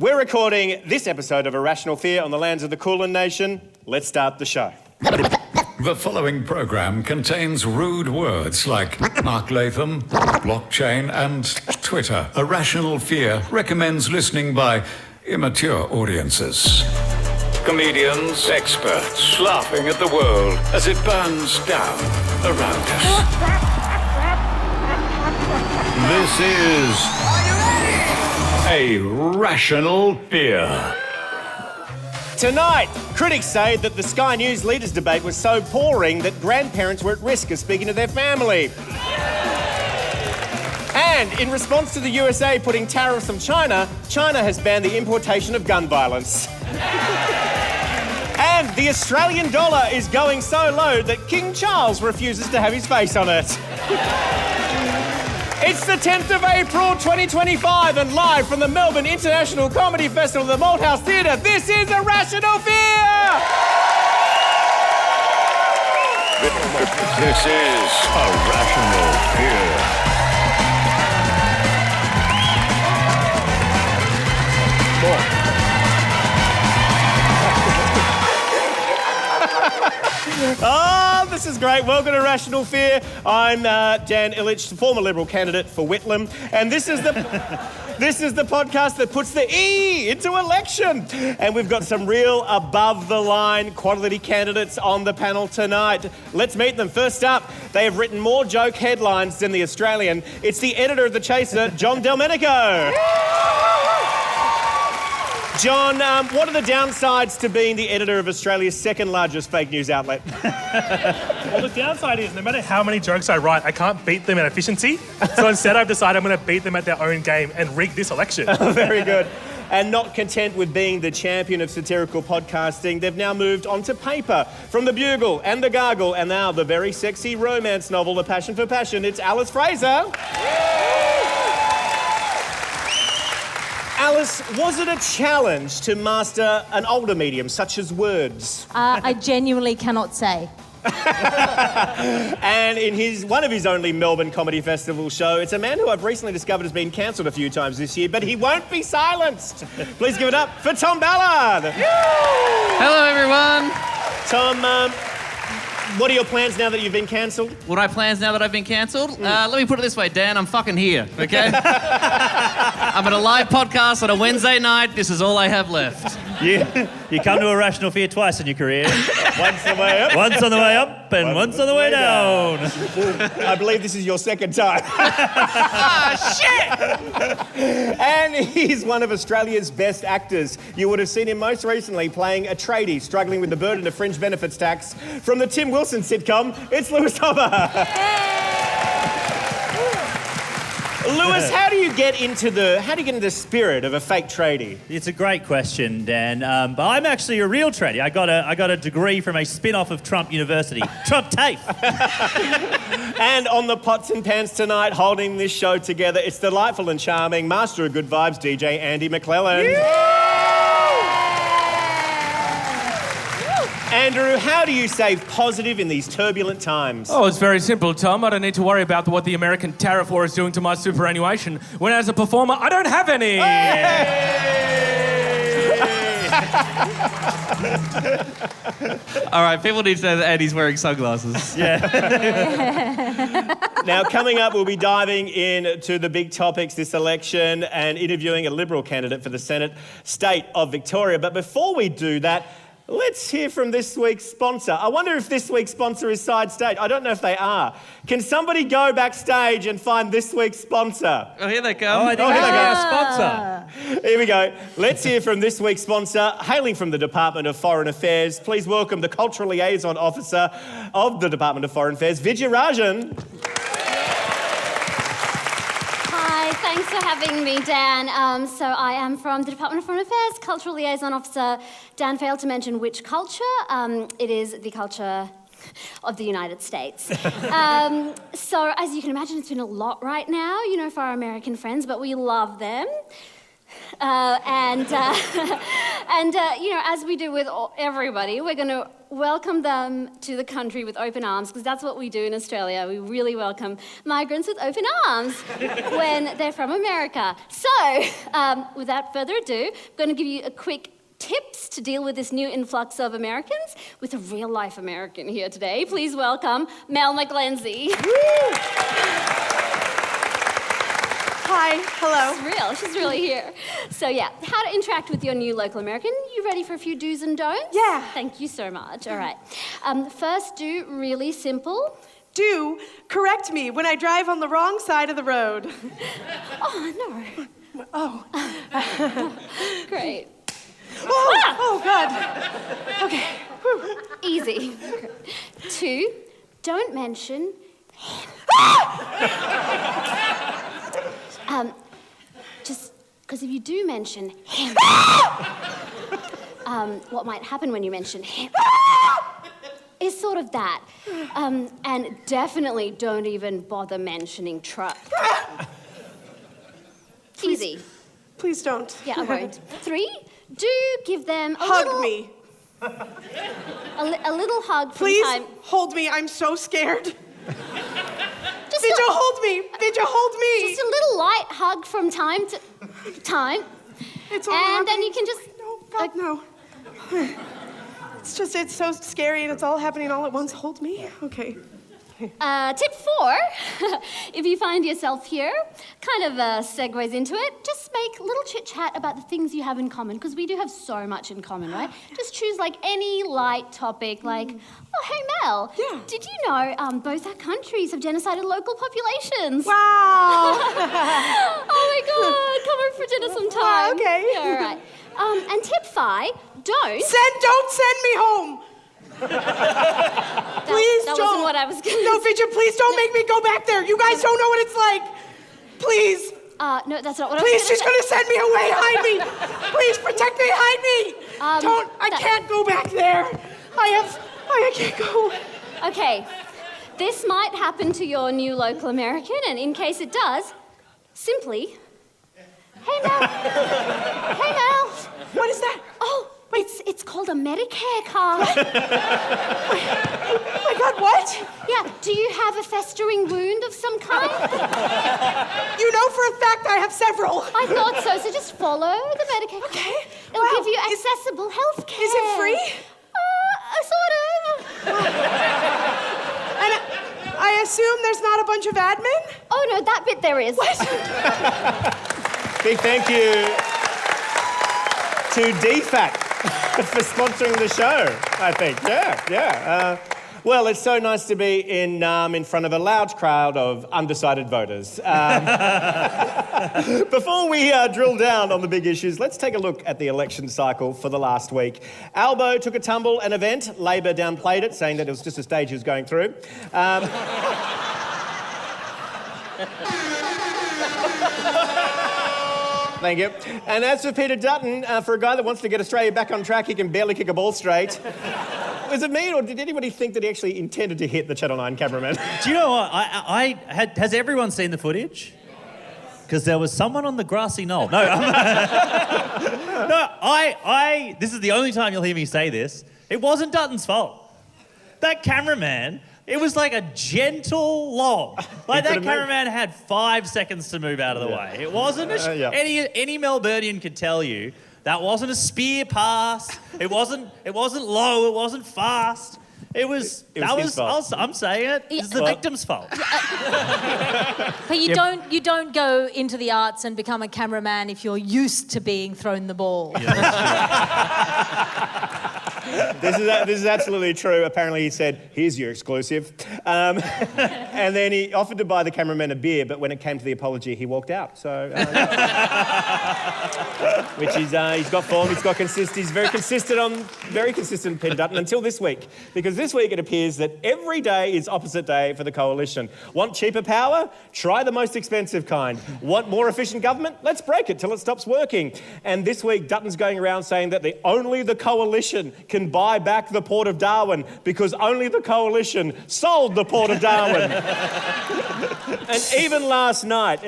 We're recording this episode of Irrational Fear on the lands of the Kulin Nation. Let's start the show. The following program contains rude words like Mark Latham, blockchain, and Twitter. Irrational Fear recommends listening by immature audiences. Comedians, experts, laughing at the world as it burns down around us. This is a Rational Fear. Tonight, critics say that the Sky News Leaders debate was so boring that grandparents were at risk of speaking to their family. And in response to the USA putting tariffs on China, China has banned the importation of gun violence. And the Australian dollar is going so low that King Charles refuses to have his face on it. It's the 10th of April 2025 and live from the Melbourne International Comedy Festival at the Malthouse Theatre, this is Irrational Fear! This is Irrational Fear. Oh, this is great. Welcome to Rational Fear. I'm Dan Illich, the former Liberal candidate for Whitlam, and this is the podcast that puts the E into election. And we've got some real above-the-line quality candidates on the panel tonight. Let's meet them. First up, they have written more joke headlines than The Australian. It's the editor of The Chaser, John Delmenico. John, what are the downsides to being the editor of Australia's second largest fake news outlet? Well, the downside is no matter how many jokes I write, I can't beat them in efficiency. So instead I've decided I'm going to beat them at their own game and rig this election. Very good. And not content with being the champion of satirical podcasting, they've now moved on to paper. From The Bugle and The Gargle, and now the very sexy romance novel, A Passion for Passion, it's Alice Fraser. Alice, was it a challenge to master an older medium such as words? I genuinely cannot say. And in one of his only Melbourne Comedy Festival show, it's a man who I've recently discovered has been cancelled a few times this year, but he won't be silenced. Please give it up for Tom Ballard. Hello, everyone. Tom, what are your plans now that you've been cancelled? What are my plans now that I've been cancelled? Let me put it this way, Dan, I'm fucking here, okay? I'm at a live podcast on a Wednesday night. This is all I have left. You come to Irrational Fear twice in your career. Once on the way up. Once on the way up and once on the way down. I believe this is your second time. Shit! And he's one of Australia's best actors. You would have seen him most recently playing a tradie struggling with the burden of fringe benefits tax. From the Tim Wilson sitcom, it's Lewis Hopper. Lewis, how do you get into the spirit of a fake tradie? It's a great question, Dan. But I'm actually a real tradie. I got a degree from a spin-off of Trump University, Trump TAFE. And on the pots and pans tonight, holding this show together, it's delightful and charming master of good vibes, DJ Andy McClelland. Andrew, how do you stay positive in these turbulent times? Oh, it's very simple, Tom. I don't need to worry about what the American tariff war is doing to my superannuation, when as a performer, I don't have any. All right, people need to know that Andy's wearing sunglasses. Now, coming up, we'll be diving into the big topics this election and interviewing a Liberal candidate for the Senate state of Victoria. But before we do that, let's hear from this week's sponsor. I wonder if this week's sponsor is Side Stage. I don't know if they are. Can somebody go backstage and find this week's sponsor? Oh, here they come. Here they go, our sponsor. Here we go. Let's hear from this week's sponsor, hailing from the Department of Foreign Affairs. Please welcome the Cultural Liaison Officer of the Department of Foreign Affairs, Vidya Rajan. Hi, thanks for having me, Dan. So I am from the Department of Foreign Affairs, Cultural Liaison Officer. Dan failed to mention which culture. It is the culture of the United States. So as you can imagine, it's been a lot right now, for our American friends, but we love them. And, as we do with everybody, we're going to welcome them to the country with open arms, because that's what we do in Australia. We really welcome migrants with open arms when they're from America. So, without further ado, I'm going to give you a quick tips to deal with this new influx of Americans with a real-life American here today. Please welcome Mel McGlensey. Hi, hello. She's really here. So how to interact with your new local American. You ready for a few do's and don'ts? Yeah. Thank you so much. All right. First do, really simple. Do correct me when I drive on the wrong side of the road. Oh, no. Oh. Great. Oh, God. Okay. Whew. Easy. 2, don't mention just because if you do mention him, what might happen when you mention him is sort of that. And definitely don't even bother mentioning truck. Easy. Please don't. Yeah, I won't. 3, do give them a Hug little... me. A little hug from Please time... hold me. I'm so scared. Just Vidya, hold me. Vidya, hold me. Just a little light hug from time to time. It's all And happening. then you can just... No, God, no. It's so scary and it's all happening all at once. Hold me. Okay. Tip 4, if you find yourself here, kind of segues into it, just make a little chit-chat about the things you have in common, because we do have so much in common, right? Just choose like any light topic, like, oh, hey, Mel. Yeah. Did you know both our countries have genocided local populations? Wow. Oh my God, come over for dinner sometime. Wow, okay. Yeah, all right. And tip 5, don't Don't send me home. Please that don't. wasn't what I was gonna No, Vidya, please don't make me go back there. You guys don't know what it's like. Please. No, that's not what Please, I was she's gonna gonna send me away. Hide me. Please protect me. Hide me. I can't go back there. I can't go. Okay, this might happen to your new local American, and in case it does, simply, hey Mel. Hey Mel. What is that? Oh, it's called a Medicare card. Oh my God, what? Yeah, do you have a festering wound of some kind? You know for a fact I have several. I thought so, so just follow the Medicare card. Okay. It'll Wow. give you accessible health care. Is it free? Sort of. And I assume there's not a bunch of admin? Oh no, that bit there is. What? Big thank you to DFAC for sponsoring the show, I think. Yeah. Well, it's so nice to be in front of a loud crowd of undecided voters. Before we drill down on the big issues, let's take a look at the election cycle for the last week. Albo took a tumble an event. Labor downplayed it, saying that it was just a stage he was going through. Thank you. And as for Peter Dutton, for a guy that wants to get Australia back on track, he can barely kick a ball straight. Was it me, or did anybody think that he actually intended to hit the Channel 9 cameraman? Do you know what? Has everyone seen the footage? Because there was someone on the grassy knoll. No, this is the only time you'll hear me say this. It wasn't Dutton's fault. That cameraman, it was like a gentle lob. Like that cameraman had 5 seconds to move out of the way. It wasn't any Melburnian could tell you that wasn't a spear pass. It wasn't low. It wasn't fast. It was his fault. I'm saying it. It's the victim's fault. But you don't go into the arts and become a cameraman if you're used to being thrown the ball. This is absolutely true. Apparently he said, here's your exclusive. And then he offered to buy the cameraman a beer, but when it came to the apology, he walked out. So, which he's got form, he's got he's very consistent, Peter Dutton, until this week. Because this week it appears that every day is opposite day for the coalition. Want cheaper power? Try the most expensive kind. Want more efficient government? Let's break it till it stops working. And this week Dutton's going around saying that only the coalition can can buy back the Port of Darwin because only the Coalition sold the Port of Darwin. And even last night...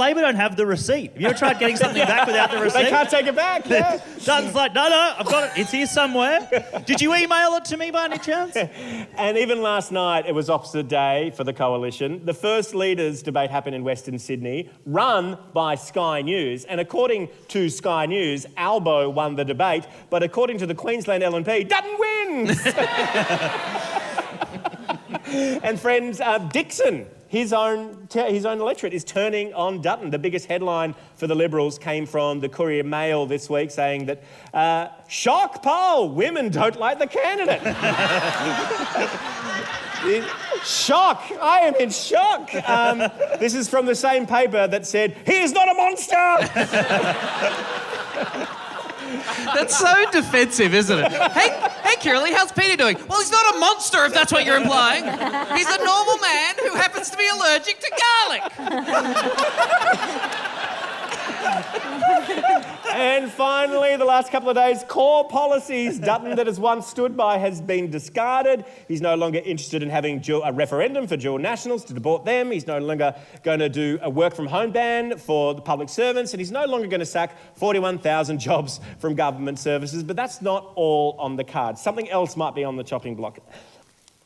Labor don't have the receipt. Have you ever tried getting something back without the receipt? They can't take it back, yeah. Dutton's like, no, I've got it. It's here somewhere. Did you email it to me by any chance? And even last night, it was opposite day for the Coalition. The First Leaders debate happened in Western Sydney, run by Sky News. And according to Sky News, Albo won the debate, but according to the Queensland LNP, Dutton wins! And friends, Dixon, his own electorate, is turning on Dutton. The biggest headline for the Liberals came from the Courier Mail this week saying that, shock poll, women don't like the candidate. Shock! I am in shock. This is from the same paper that said, he is not a monster! That's so defensive, isn't it? Hey, Kirley, how's Peter doing? Well, he's not a monster, if that's what you're implying. He's a normal man who happens to be allergic to garlic. And finally, the last couple of days, core policies Dutton that has once stood by has been discarded. He's no longer interested in having a referendum for dual nationals to deport them. He's no longer going to do a work-from-home ban for the public servants, and he's no longer going to sack 41,000 jobs from government services. But that's not all on the cards. Something else might be on the chopping block.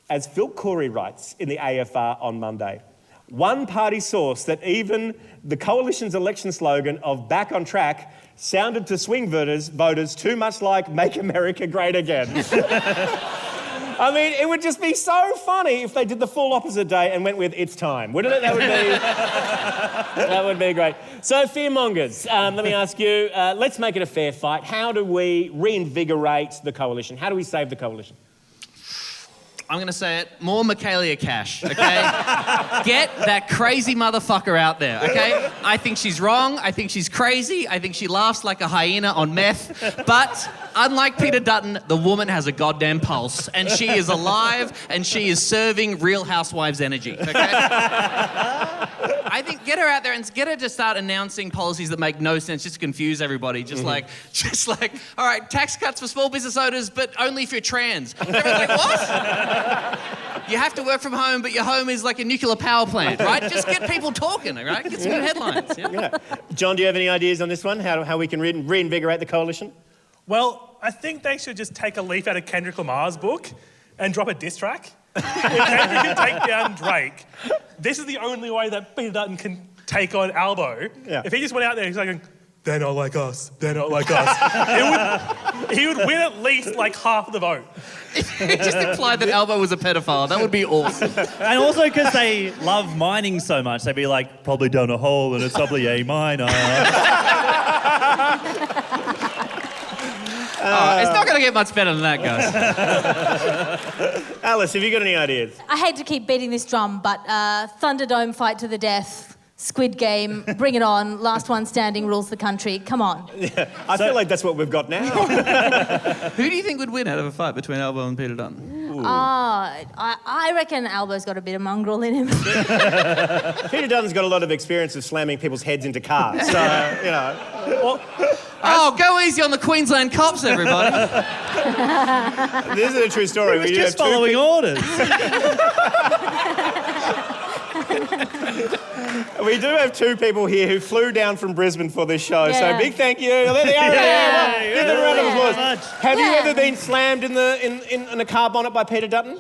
As Phil Corey writes in the AFR on Monday, one party source that even the Coalition's election slogan of back on track sounded to swing voters too much like Make America Great Again. I mean, it would just be so funny if they did the full opposite day and went with it's time, wouldn't it? That would be great. So, fearmongers, let me ask you, let's make it a fair fight. How do we reinvigorate the Coalition? How do we save the Coalition? I'm going to say it, more Michaelia Cash, okay? Get that crazy motherfucker out there, okay? I think she's wrong. I think she's crazy. I think she laughs like a hyena on meth. But unlike Peter Dutton, the woman has a goddamn pulse. And she is alive and she is serving Real Housewives energy, okay? I think get her out there and get her to start announcing policies that make no sense just to confuse everybody. Just like, all right, tax cuts for small business owners, but only if you're trans. Everyone's like, what? You have to work from home, but your home is like a nuclear power plant, right? Just get people talking, right? Get some good headlines. Yeah. John, do you have any ideas on this one? How we can reinvigorate the Coalition? Well, I think they should just take a leaf out of Kendrick Lamar's book and drop a diss track. If Kendrick can take down Drake, this is the only way that Peter Dutton can take on Albo. Yeah. If he just went out there and he's like, they're not like us, they're not like us, he would win at least like half the vote. It just implied that Albo was a pedophile. That would be awesome. And also because they love mining so much, they'd be like, probably done a hole and it's probably a minor. It's not going to get much better than that, guys. Alice, have you got any ideas? I hate to keep beating this drum, but Thunderdome fight to the death, Squid Game, bring it on, last one standing rules the country. Come on. Yeah, I feel like that's what we've got now. Who do you think would win out of a fight between Albo and Peter Dutton? I reckon Albo's got a bit of mongrel in him. Peter Dutton's got a lot of experience of slamming people's heads into cars, so, you know. Well, go easy on the Queensland cops, everybody. This is a true story. He was just following orders. We do have two people here who flew down from Brisbane for this show, so big thank you. There they are. Give them a round of applause. Have you ever been slammed in a car bonnet by Peter Dutton?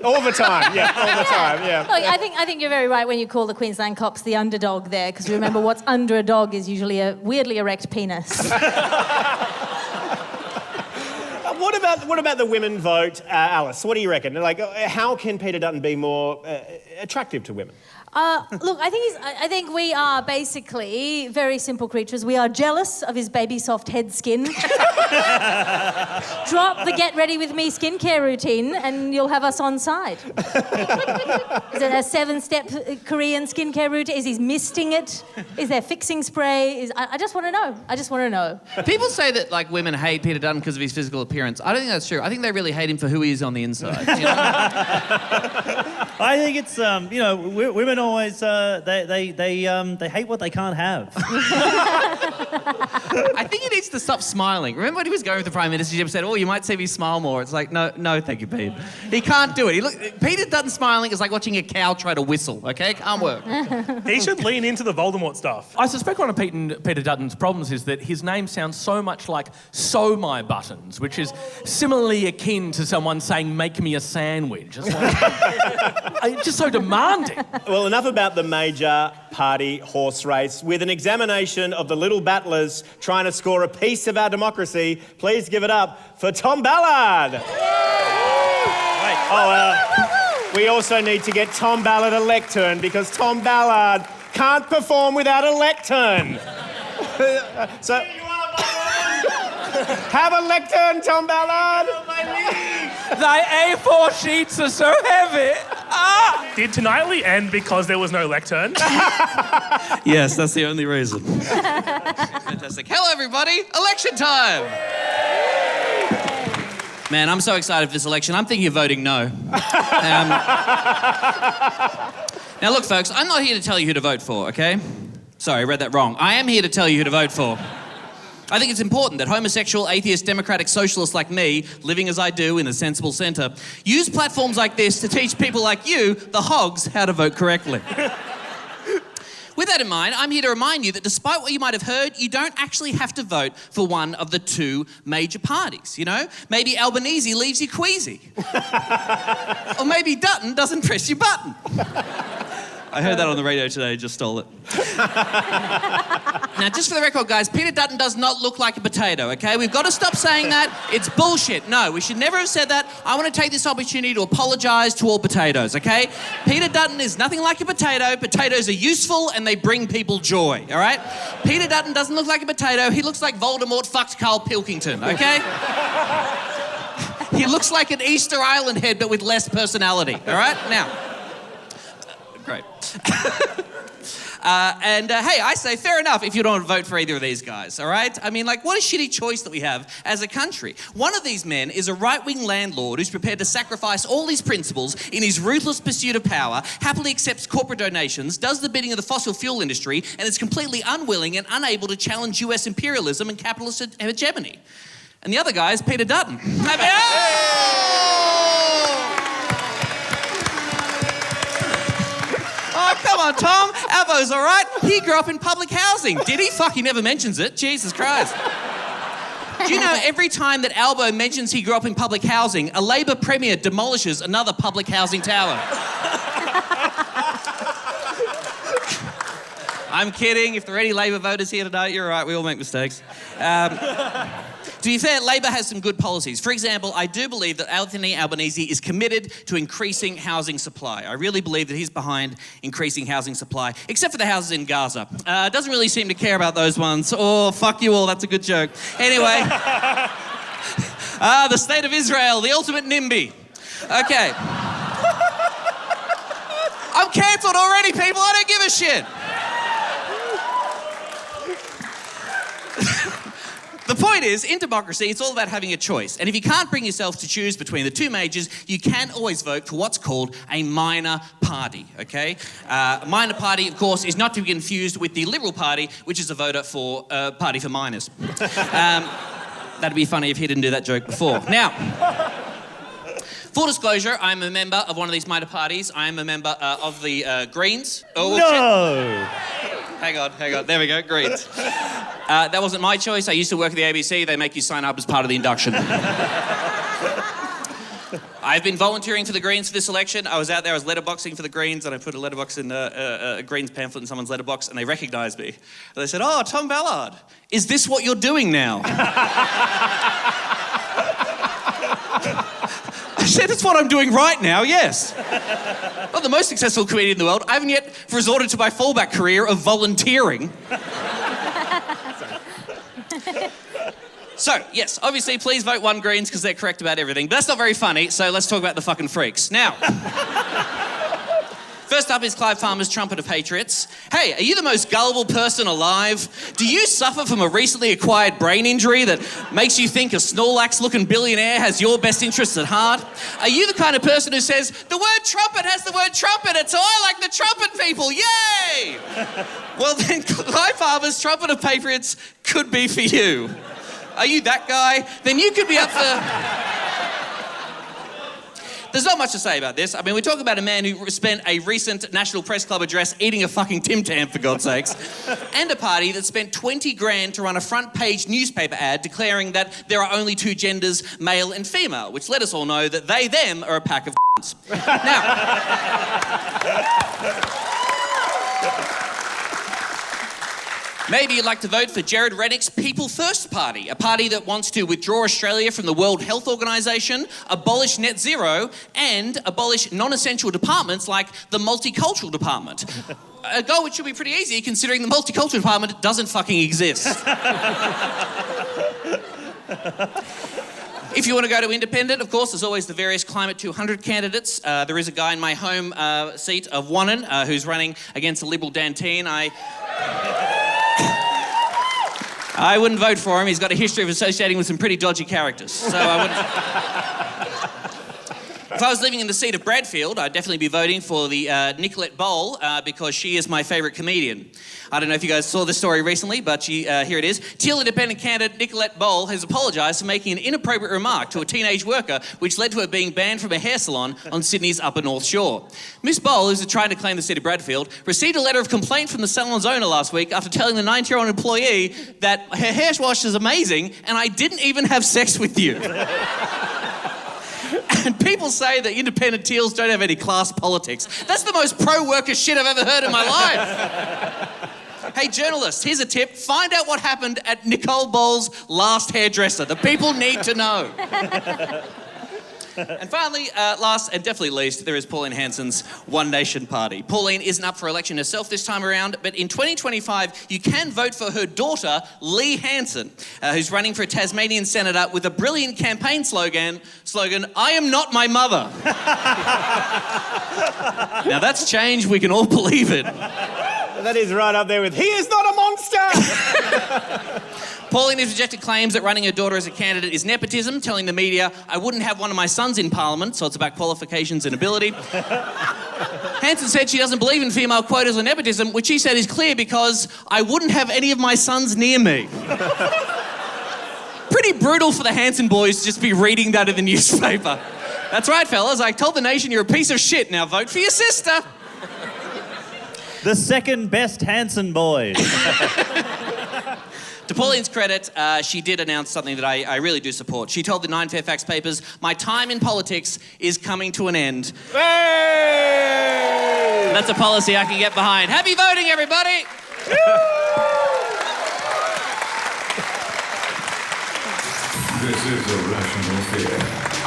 All the time, all the time, Look, I think you're very right when you call the Queensland cops the underdog there, because remember what's under a dog is usually a weirdly erect penis. What about the women vote, Alice? What do you reckon? Like, how can Peter Dutton be more attractive to women? Look, I think we are basically very simple creatures. We are jealous of his baby soft head skin. Drop the get ready with me skincare routine and you'll have us on side. Is it a 7-step Korean skincare routine? Is he misting it? Is there fixing spray? I just want to know. I just want to know. People say that like women hate Peter Dutton because of his physical appearance. I don't think that's true. I think they really hate him for who he is on the inside. You know? I think it's women always they hate what they can't have. I think he needs to stop smiling. Remember when he was going with the Prime Minister, he said, oh, you might see me smile more. It's like, no, thank you, Pete. He can't do it. Peter Dutton smiling is like watching a cow try to whistle, okay? Can't work. He should lean into the Voldemort stuff. I suspect one of Peter Dutton's problems is that his name sounds so much like "Sew My Buttons," which is similarly akin to someone saying "Make me a sandwich." It's like, just so demanding. Well, enough about the major party horse race. With an examination of the little battlers trying to score a piece of our democracy, please give it up for Tom Ballard. We also need to get Tom Ballard a lectern because Tom Ballard can't perform without a lectern. So, have a lectern, Tom Ballard. Thy A4 sheets are so heavy. Did Tonightly end because there was no lectern? Yes, that's the only reason. Fantastic. Hello, everybody. Election time. Man, I'm so excited for this election. I'm thinking of voting no. Now, look, folks, I'm not here to tell you who to vote for, okay? Sorry, I read that wrong. I am here to tell you who to vote for. I think it's important that homosexual, atheist, democratic socialists like me, living as I do in a sensible centre, use platforms like this to teach people like you, the hogs, how to vote correctly. With that in mind, I'm here to remind you that despite what you might have heard, you don't actually have to vote for one of the two major parties, you know? Maybe Albanese leaves you queasy. Or maybe Dutton doesn't press your button. I heard that on the radio today, just stole it. Now, just for the record, guys, Peter Dutton does not look like a potato, okay? We've got to stop saying that. It's bullshit. No, we should never have said that. I want to take this opportunity to apologise to all potatoes, okay? Peter Dutton is nothing like a potato. Potatoes are useful and they bring people joy, all right? Peter Dutton doesn't look like a potato. He looks like Voldemort fucked Carl Pilkington, okay? He looks like an Easter Island head, but with less personality, all right? Now... Great. Hey, I say fair enough if you don't vote for either of these guys, all right? I mean, like, what a shitty choice that we have as a country. One of these men is a right-wing landlord who's prepared to sacrifice all his principles in his ruthless pursuit of power, happily accepts corporate donations, does the bidding of the fossil fuel industry, and is completely unwilling and unable to challenge US imperialism and capitalist hegemony. And the other guy is Peter Dutton. Oh, come on, Tom. Albo's all right. He grew up in public housing. Did he? Fuck, he never mentions it. Jesus Christ. Do you know every time that Albo mentions he grew up in public housing, a Labor Premier demolishes another public housing tower? I'm kidding. If there are any Labor voters here today, you're right. We all make mistakes. To be fair, Labor has some good policies. For example, I do believe that Anthony Albanese is committed to increasing housing supply. I really believe that he's behind increasing housing supply, except for the houses in Gaza. Doesn't really seem to care about those ones. Oh, fuck you all, that's a good joke. Anyway, the state of Israel, the ultimate NIMBY. Okay. I'm cancelled already, people. I don't give a shit. The point is, in democracy, it's all about having a choice. And if you can't bring yourself to choose between the two majors, you can always vote for what's called a minor party, okay? A minor party, of course, is not to be confused with the Liberal Party, which is a voter for party for minors. That'd be funny if he didn't do that joke before. Now, full disclosure, I'm a member of one of these minor parties. I am a member of the Greens. Oh, no! Hang on. There we go, Greens. That wasn't my choice. I used to work at the ABC. They make you sign up as part of the induction. I've been volunteering for the Greens for this election. I was out there, I was letterboxing for the Greens, and I put a letterbox in a Greens pamphlet in someone's letterbox, and they recognised me. And they said, "Oh, Tom Ballard, is this what you're doing now?" I said, "It's what I'm doing right now, yes." Not the most successful comedian in the world. I haven't yet resorted to my fallback career of volunteering. So, yes, obviously, please vote one Greens because they're correct about everything. But that's not very funny, so let's talk about the fucking freaks. Now, First up is Clive Farmer's Trumpet of Patriots. Hey, are you the most gullible person alive? Do you suffer from a recently acquired brain injury that makes you think a Snorlax-looking billionaire has your best interests at heart? Are you the kind of person who says, the word trumpet has the word trumpet, so I like the trumpet people, yay! Well then, Clive Farmer's Trumpet of Patriots could be for you. Are you that guy? Then you could be up for... There's not much to say about this. I mean, we talk about a man who spent a recent National Press Club address eating a fucking Tim Tam, for God's sakes, and a party that spent 20 grand to run a front-page newspaper ad declaring that there are only two genders, male and female, which let us all know that they, them, are a pack of Now... Maybe you'd like to vote for Jared Rennick's People First Party, a party that wants to withdraw Australia from the World Health Organization, abolish net zero, and abolish non-essential departments like the multicultural department. A goal which should be pretty easy considering the multicultural department doesn't fucking exist. If you want to go to independent, of course, there's always the various Climate 200 candidates. There is a guy in my home seat of Wannon who's running against the Liberal Dantine. I wouldn't vote for him. He's got a history of associating with some pretty dodgy characters, so I wouldn't... If I was living in the seat of Bradfield, I'd definitely be voting for the Nicolette Bowl because she is my favourite comedian. I don't know if you guys saw this story recently, but here it is. Teal Independent candidate Nicolette Bowl has apologised for making an inappropriate remark to a teenage worker, which led to her being banned from a hair salon on Sydney's Upper North Shore. Miss Bowl, who's trying to claim the seat of Bradfield, received a letter of complaint from the salon's owner last week after telling the 90-year-old employee that her hair wash is amazing and I didn't even have sex with you. And people say that independent teals don't have any class politics. That's the most pro-worker shit I've ever heard in my life. Hey, journalists, here's a tip. Find out what happened at Nicole Bowles' last hairdresser. The people need to know. And finally, last and definitely least, there is Pauline Hanson's One Nation Party. Pauline isn't up for election herself this time around, but in 2025, you can vote for her daughter, Lee Hanson, who's running for a Tasmanian senator with a brilliant campaign slogan, I am not my mother. Now that's change we can all believe in. That is right up there with, he is not a monster! Pauline has rejected claims that running her daughter as a candidate is nepotism, telling the media, I wouldn't have one of my sons in Parliament, so it's about qualifications and ability. Hanson said she doesn't believe in female quotas or nepotism, which she said is clear because I wouldn't have any of my sons near me. Pretty brutal for the Hanson boys to just be reading that in the newspaper. That's right, fellas, I told the nation you're a piece of shit, now vote for your sister. The second best Hanson boys. To Pauline's credit, she did announce something that I really do support. She told the 9 Fairfax papers, my time in politics is coming to an end. Hey! That's a policy I can get behind. Happy voting, everybody! This is a rational fear.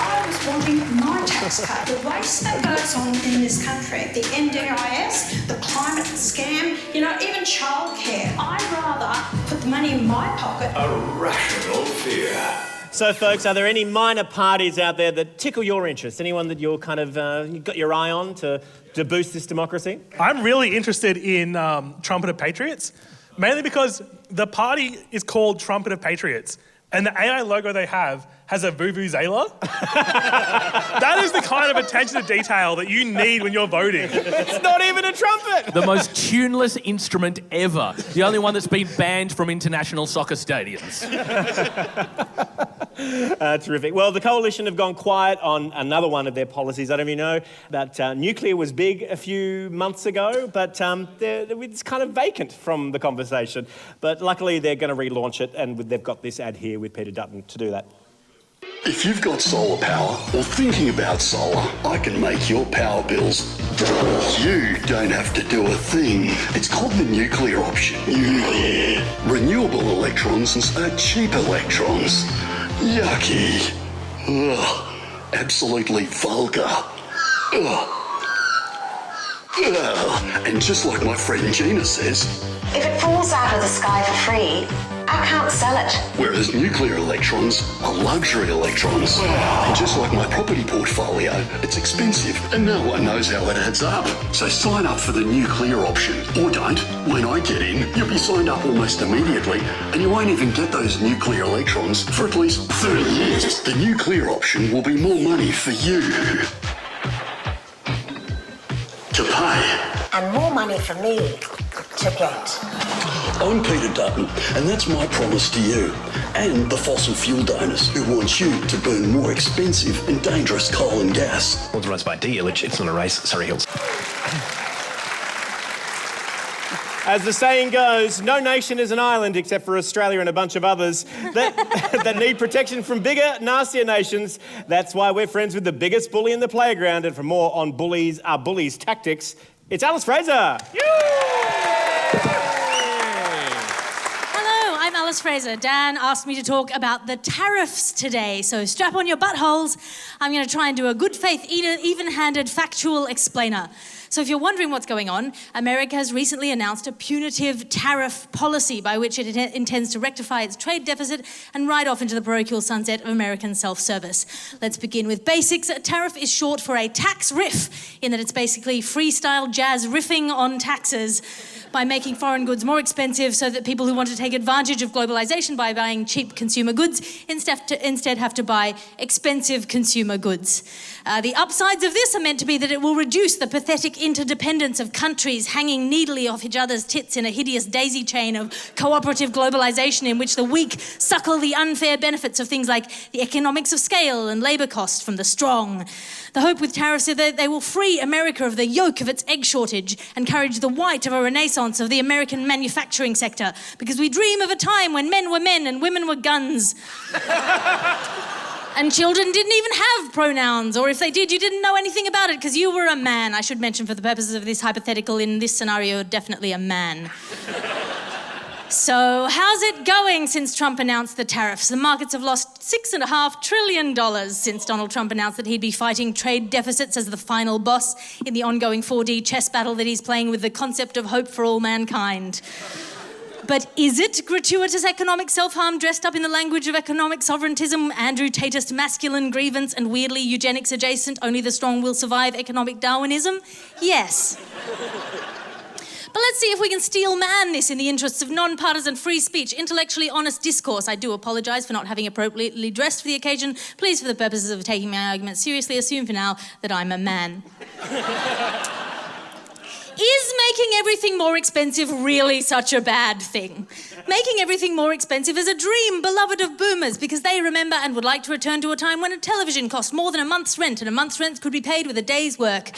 I was wanting my tax cut. The waste that goes on in this country, the NDIS, the climate scam, even childcare. I'd rather put the money in my pocket. A rational fear. So, folks, are there any minor parties out there that tickle your interest? Anyone that you're kind of you've got your eye on to boost this democracy? I'm really interested in Trumpet of Patriots, mainly because the party is called Trumpet of Patriots, and the AI logo they have has a vuvuzela. That is the kind of attention to detail that you need when you're voting. It's not even a trumpet! The most tuneless instrument ever. The only one that's been banned from international soccer stadiums. Terrific. Well, the Coalition have gone quiet on another one of their policies. I don't even know about nuclear was big a few months ago, but it's kind of vacant from the conversation. But luckily, they're going to relaunch it, and they've got this ad here with Peter Dutton to do that. If you've got solar power or thinking about solar, I can make your power bills drop. You don't have to do a thing. It's called the nuclear option. Nuclear. Renewable electrons are cheap electrons. Yucky. Ugh. Absolutely vulgar. Ugh. Ugh. And just like my friend Gina says, If it falls out of the sky for free, I can't sell it. Whereas nuclear electrons are luxury electrons. And just like my property portfolio, it's expensive and no one knows how it adds up. So sign up for the nuclear option. Or don't. When I get in, you'll be signed up almost immediately and you won't even get those nuclear electrons for at least 30 years. The nuclear option will be more money for you to pay. And more money for me to get. I'm Peter Dutton, and that's my promise to you and the fossil fuel donors who want you to burn more expensive and dangerous coal and gas. Authorised by D. Illich, it's not a race, Surrey Hills. As the saying goes, no nation is an island except for Australia and a bunch of others that need protection from bigger, nastier nations. That's why we're friends with the biggest bully in the playground. And for more on bullies' tactics, it's Alice Fraser. Hello, I'm Alice Fraser. Dan asked me to talk about the tariffs today, so strap on your buttholes. I'm going to try and do a good faith, even-handed, factual explainer. So if you're wondering what's going on, America has recently announced a punitive tariff policy by which it intends to rectify its trade deficit and ride off into the parochial sunset of American self-service. Let's begin with basics. A tariff is short for a tax riff, in that it's basically freestyle jazz riffing on taxes by making foreign goods more expensive so that people who want to take advantage of globalization by buying cheap consumer goods instead have to buy expensive consumer goods. The upsides of this are meant to be that it will reduce the pathetic interdependence of countries hanging needily off each other's tits in a hideous daisy chain of cooperative globalization in which the weak suckle the unfair benefits of things like the economics of scale and labour cost from the strong. The hope with tariffs is that they will free America of the yoke of its egg shortage, encourage the white of a renaissance of the American manufacturing sector, because we dream of a time when men were men and women were guns. And children didn't even have pronouns, or if they did, you didn't know anything about it because you were a man. I should mention, for the purposes of this hypothetical, in this scenario, definitely a man. So how's it going since Trump announced the tariffs? The markets have lost $6.5 trillion since Donald Trump announced that he'd be fighting trade deficits as the final boss in the ongoing 4D chess battle that he's playing with the concept of hope for all mankind. But is it gratuitous economic self-harm dressed up in the language of economic sovereigntism, Andrew Tatist masculine grievance, and weirdly eugenics adjacent, only the strong will survive economic Darwinism? Yes. But let's see if we can steel man this in the interests of non-partisan free speech, intellectually honest discourse. I do apologise for not having appropriately dressed for the occasion. Please, for the purposes of taking my argument seriously, assume for now that I'm a man. Is making everything more expensive really such a bad thing? Making everything more expensive is a dream beloved of boomers because they remember and would like to return to a time when a television cost more than a month's rent and a month's rent could be paid with a day's work.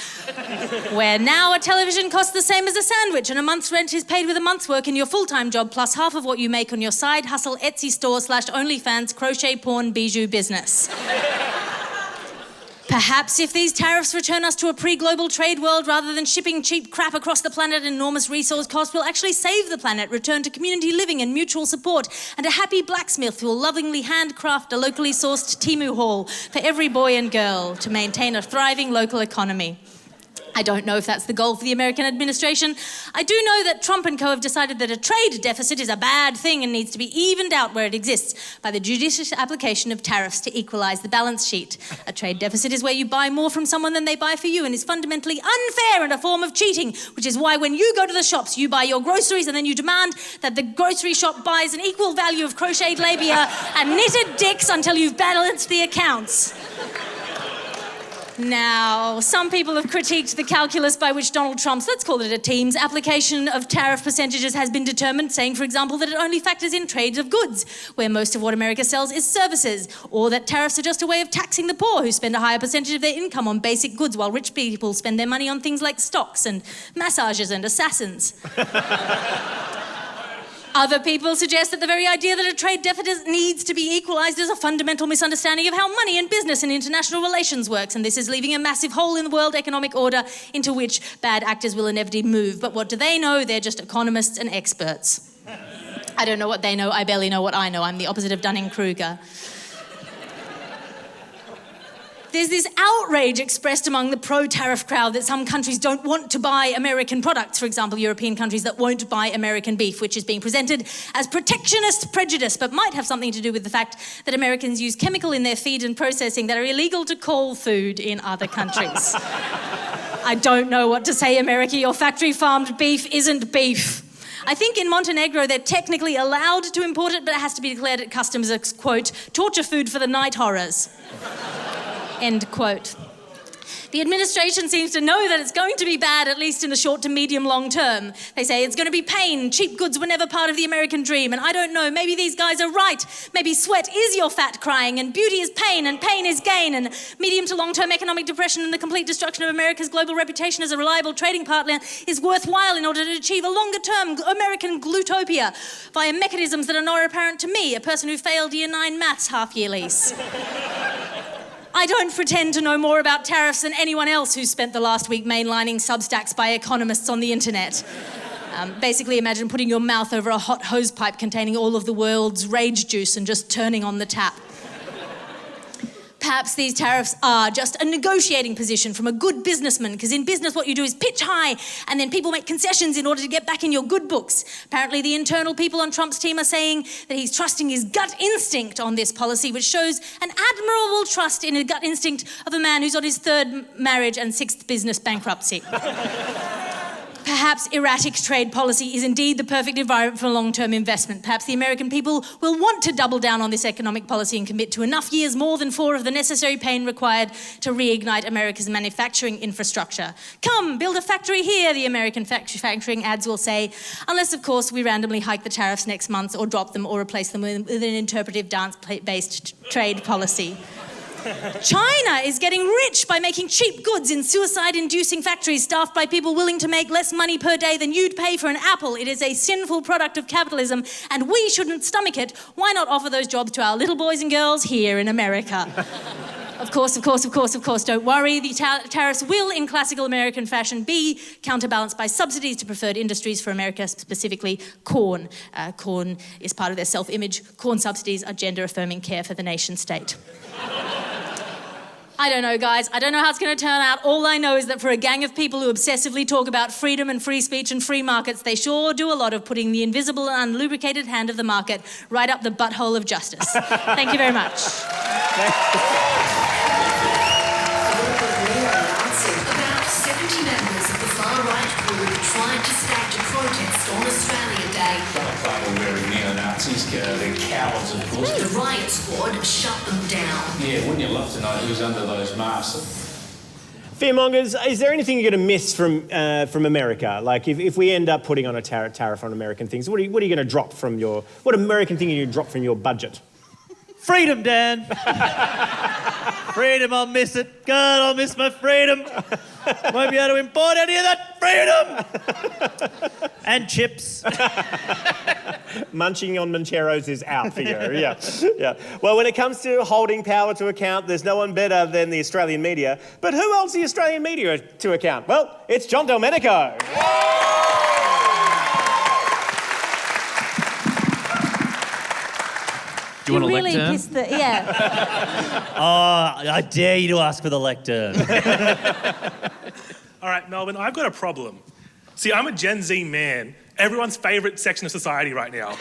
Where now a television costs the same as a sandwich and a month's rent is paid with a month's work in your full-time job plus half of what you make on your side hustle Etsy store / OnlyFans crochet porn bijou business. Perhaps if these tariffs return us to a pre-global trade world rather than shipping cheap crap across the planet at enormous resource cost, we'll actually save the planet, return to community living and mutual support, and a happy blacksmith who will lovingly handcraft a locally sourced Temu haul for every boy and girl to maintain a thriving local economy. I don't know if that's the goal for the American administration. I do know that Trump and co have decided that a trade deficit is a bad thing and needs to be evened out where it exists by the judicious application of tariffs to equalise the balance sheet. A trade deficit is where you buy more from someone than they buy for you and is fundamentally unfair and a form of cheating, which is why when you go to the shops, you buy your groceries and then you demand that the grocery shop buys an equal value of crocheted labia and knitted dicks until you've balanced the accounts. Now, some people have critiqued the calculus by which Donald Trump's, let's call it a team's, application of tariff percentages has been determined, saying, for example, that it only factors in trades of goods, where most of what America sells is services, or that tariffs are just a way of taxing the poor who spend a higher percentage of their income on basic goods, while rich people spend their money on things like stocks and massages and assassins. Other people suggest that the very idea that a trade deficit needs to be equalised is a fundamental misunderstanding of how money and business and international relations works, and this is leaving a massive hole in the world economic order into which bad actors will inevitably move. But what do they know? They're just economists and experts. I don't know what they know. I barely know what I know. I'm the opposite of Dunning-Kruger. There's this outrage expressed among the pro-tariff crowd that some countries don't want to buy American products, for example, European countries that won't buy American beef, which is being presented as protectionist prejudice, but might have something to do with the fact that Americans use chemical in their feed and processing that are illegal to call food in other countries. I don't know what to say, America. Your factory-farmed beef isn't beef. I think in Montenegro they're technically allowed to import it, but it has to be declared at customs as, quote, torture food for the night horrors, end quote. The administration seems to know that it's going to be bad, at least in the short to medium long term. They say it's going to be pain. Cheap goods were never part of the American dream. And I don't know, maybe these guys are right. Maybe sweat is your fat crying, and beauty is pain is gain, and medium to long-term economic depression and the complete destruction of America's global reputation as a reliable trading partner is worthwhile in order to achieve a longer-term American glutopia via mechanisms that are not apparent to me, a person who failed Year 9 maths half-yearly. I don't pretend to know more about tariffs than anyone else who's spent the last week mainlining Substacks by economists on the internet. Basically, imagine putting your mouth over a hot hose pipe containing all of the world's rage juice and just turning on the tap. Perhaps these tariffs are just a negotiating position from a good businessman, because in business what you do is pitch high and then people make concessions in order to get back in your good books. Apparently the internal people on Trump's team are saying that he's trusting his gut instinct on this policy, which shows an admirable trust in a gut instinct of a man who's on his third marriage and sixth business bankruptcy. Perhaps erratic trade policy is indeed the perfect environment for long-term investment. Perhaps the American people will want to double down on this economic policy and commit to enough years, more than 4 of the necessary pain required to reignite America's manufacturing infrastructure. Come, build a factory here, the American manufacturing ads will say, unless, of course, we randomly hike the tariffs next month or drop them or replace them with an interpretive dance-based trade policy. China is getting rich by making cheap goods in suicide-inducing factories staffed by people willing to make less money per day than you'd pay for an apple. It is a sinful product of capitalism, and we shouldn't stomach it. Why not offer those jobs to our little boys and girls here in America? Of course, don't worry. The tariffs will, in classical American fashion, be counterbalanced by subsidies to preferred industries for America, specifically corn. Corn is part of their self-image. Corn subsidies are gender-affirming care for the nation-state. I don't know, guys. I don't know how it's going to turn out. All I know is that for a gang of people who obsessively talk about freedom and free speech and free markets, they sure do a lot of putting the invisible and unlubricated hand of the market right up the butthole of justice. Thank you very much. About 70 members of the far-right group tried to stage a protest on Australia Day. Wearing neo-Nazis, they're cowards, of course. The riot squad shut them down. Yeah, wouldn't you love to know who's under those masks? Fearmongers, is there anything you're going to miss from America? Like, if we end up putting on a tariff on American things, what are you going to drop from your... What American thing are you going to drop from your budget? Freedom, Dan. Freedom, I'll miss it. God, I'll miss my freedom. Won't be able to import any of that freedom. And chips. Munching on Mancheros is out for you, yeah. Well, when it comes to holding power to account, there's no one better than the Australian media. But who holds the Australian media to account? Well, it's John Delmenico. Do you want a really lectern? pissed the... Yeah. I dare you to ask for the lectern. All right, Melbourne, I've got a problem. See, I'm a Gen Z man, everyone's favourite section of society right now.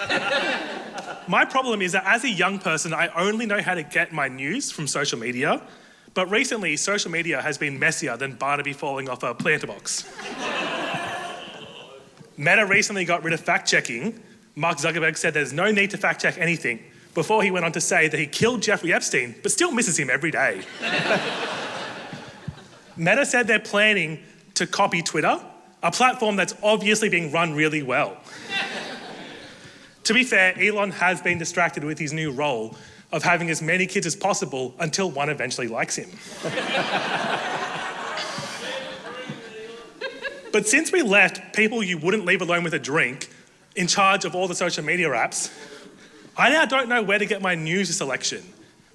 My problem is that as a young person, I only know how to get my news from social media, but recently, social media has been messier than Barnaby falling off a planter box. Meta recently got rid of fact-checking. Mark Zuckerberg said there's no need to fact-check anything, before he went on to say that he killed Jeffrey Epstein, but still misses him every day. Meta said they're planning to copy Twitter, a platform that's obviously being run really well. To be fair, Elon has been distracted with his new role of having as many kids as possible until one eventually likes him. But since we left people you wouldn't leave alone with a drink in charge of all the social media apps, I now don't know where to get my news this election.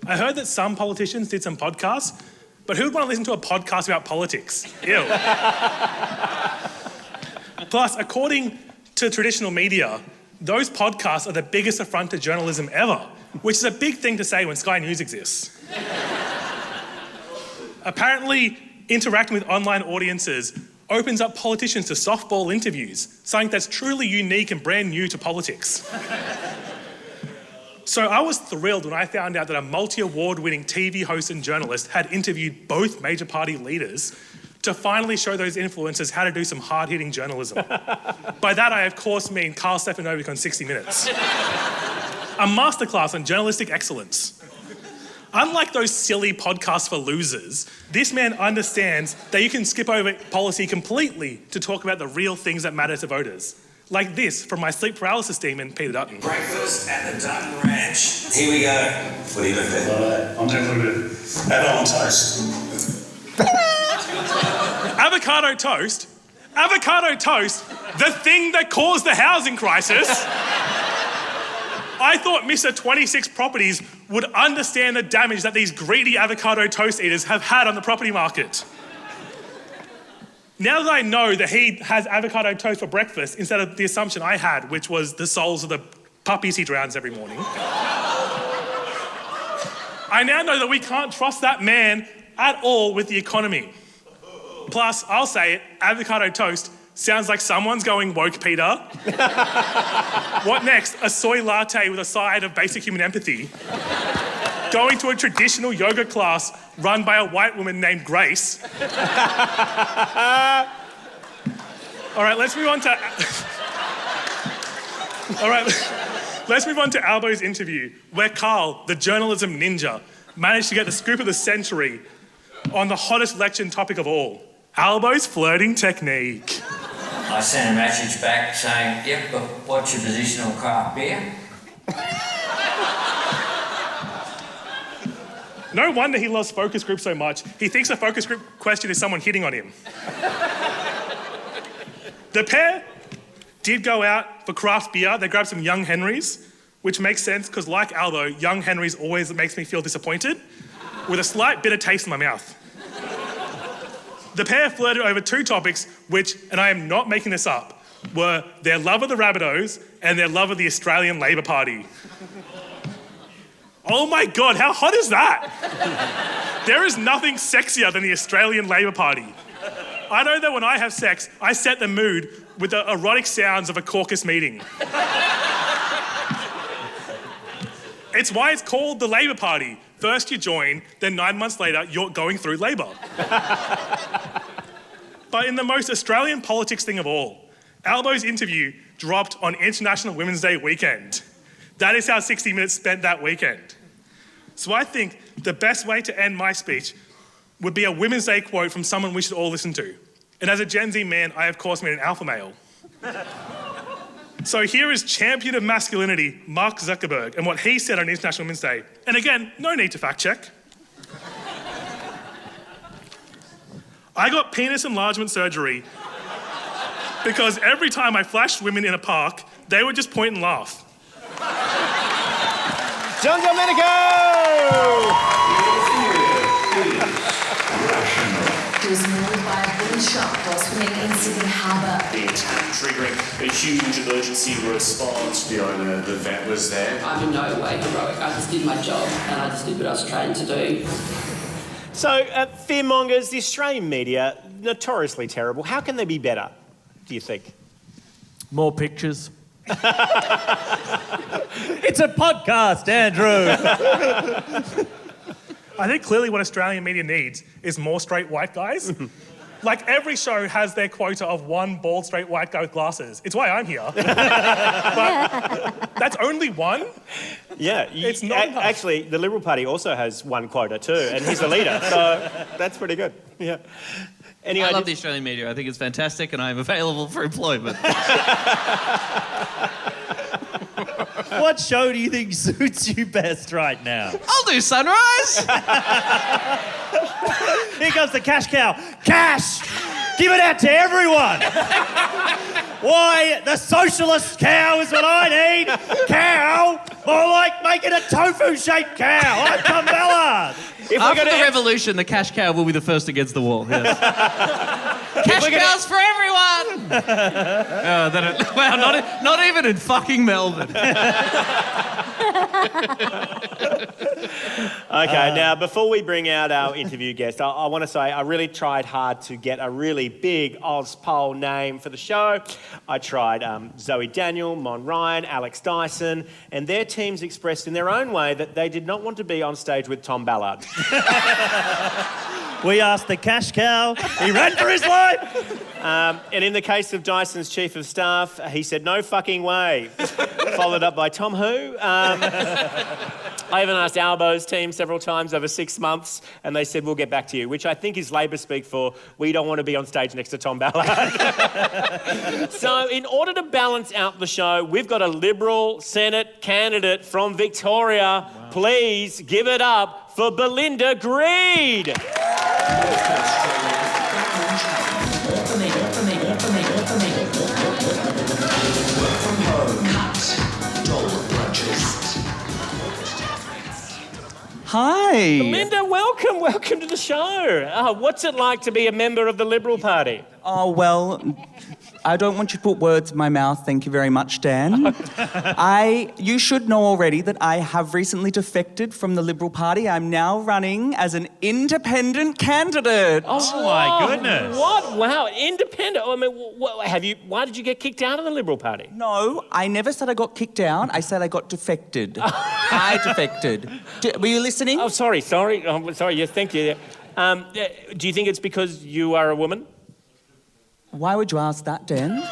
I heard that some politicians did some podcasts, but who'd want to listen to a podcast about politics? Ew. Plus, according to traditional media, those podcasts are the biggest affront to journalism ever, which is a big thing to say when Sky News exists. Apparently, interacting with online audiences opens up politicians to softball interviews, something that's truly unique and brand new to politics. So I was thrilled when I found out that a multi-award-winning TV host and journalist had interviewed both major party leaders to finally show those influencers how to do some hard-hitting journalism. By that, I of course mean Carl Stefanovic on 60 Minutes. A masterclass on journalistic excellence. Unlike those silly podcasts for losers, this man understands that you can skip over policy completely to talk about the real things that matter to voters. Like this from my sleep paralysis demon, Peter Dutton. Breakfast at the Dutton Ranch. Here we go. What do you look at? I'm doing good. Avocado toast. Avocado toast? Avocado toast? The thing that caused the housing crisis? I thought Mr. 26 Properties would understand the damage that these greedy avocado toast eaters have had on the property market. Now that I know that he has avocado toast for breakfast instead of the assumption I had, which was the souls of the puppies he drowns every morning, I now know that we can't trust that man at all with the economy. Plus, I'll say it, avocado toast sounds like someone's going woke, Peter. What next? A soy latte with a side of basic human empathy. Going to a traditional yoga class run by a white woman named Grace. All right, let's move on to... All right, let's move on to Albo's interview, where Carl, the journalism ninja, managed to get the scoop of the century on the hottest election topic of all, Albo's flirting technique. I sent a message back saying, yep, but what's your position on craft beer? No wonder he loves focus group so much. He thinks a focus group question is someone hitting on him. The pair did go out for craft beer. They grabbed some Young Henrys, which makes sense because like Albo, Young Henrys always makes me feel disappointed with a slight bitter taste in my mouth. The pair flirted over two topics which, and I am not making this up, were their love of the Rabbitohs and their love of the Australian Labor Party. Oh my God, how hot is that? There is nothing sexier than the Australian Labor Party. I know that when I have sex, I set the mood with the erotic sounds of a caucus meeting. It's why it's called the Labor Party. First you join, then 9 months later, you're going through Labor. But in the most Australian politics thing of all, Albo's interview dropped on International Women's Day weekend. That is how 60 Minutes spent that weekend. So I think the best way to end my speech would be a Women's Day quote from someone we should all listen to. And as a Gen Z man, I of course mean an alpha male. So here is champion of masculinity, Mark Zuckerberg, and what he said on International Women's Day. And again, no need to fact check. I got penis enlargement surgery because every time I flashed women in a park, they would just point and laugh. John Delmenico! He was mauled by a wooden shark while swimming in Sydney Harbour. The attack triggering a huge emergency response. Fiona, the vet, was there. I'm in no way heroic. I just did my job and I just did what I was trained to do. So, fearmongers, the Australian media, notoriously terrible. How can they be better, do you think? More pictures. It's a podcast, Andrew. I think clearly what Australian media needs is more straight white guys. Like every show has their quota of one bald straight white guy with glasses. It's why I'm here. But that's only one? Yeah. It's not enough. Actually, the Liberal Party also has one quota too, and he's the leader, so that's pretty good. Yeah. Anyway, I love the Australian media. I think it's fantastic and I am available for employment. What show do you think suits you best right now? I'll do Sunrise. Here comes the cash cow. Cash! Give it out to everyone! Why, the socialist cow is what I need. Cow? More like making a tofu-shaped cow. I'm from Ballard. After the revolution, the cash cow will be the first against the wall. Yes. Cash cows for everyone! Wow, not even in fucking Melbourne. Okay, now before we bring out our interview guest, I want to say I really tried hard to get a really big Ozpol name for the show. I tried Zoe Daniel, Mon Ryan, Alex Dyson, and their teams expressed in their own way that they did not want to be on stage with Tom Ballard. We asked the cash cow. He ran for his life. And in the case of Dyson's chief of staff, he said, no fucking way. Followed up by Tom who? I even asked Albo's team several times over 6 months, and they said, we'll get back to you, which I think is Labor speak for, we don't want to be on stage next to Tom Ballard. So in order to balance out the show, we've got a Liberal Senate candidate from Victoria. Wow. Please give it up for Belinda Gread. Hi. Belinda, welcome to the show. What's it like to be a member of the Liberal Party? Oh, well, I don't want you to put words in my mouth, thank you very much, Dan. You should know already that I have recently defected from the Liberal Party. I'm now running as an independent candidate. Oh my goodness. What? Wow, independent. I mean, why did you get kicked out of the Liberal Party? No, I never said I got kicked out. I said I got defected. I defected. Were you listening? Oh, sorry. Yes, thank you. Do you think it's because you are a woman? Why would you ask that, Dan?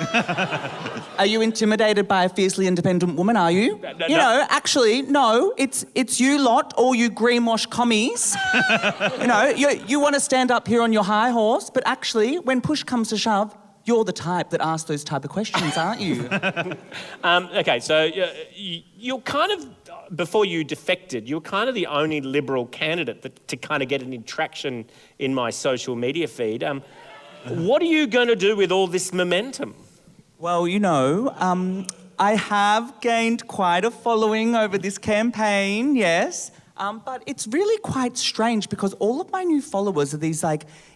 Are you intimidated by a fiercely independent woman, are you? You know, actually, no, it's you lot, all you greenwash commies. You want to stand up here on your high horse, but actually, when push comes to shove, you're the type that asks those type of questions, aren't you? Okay, so you're kind of, before you defected, you're kind of the only Liberal candidate to kind of get any traction in my social media feed. What are you going to do with all this momentum? Well, I have gained quite a following over this campaign, yes. But it's really quite strange because all of my new followers are these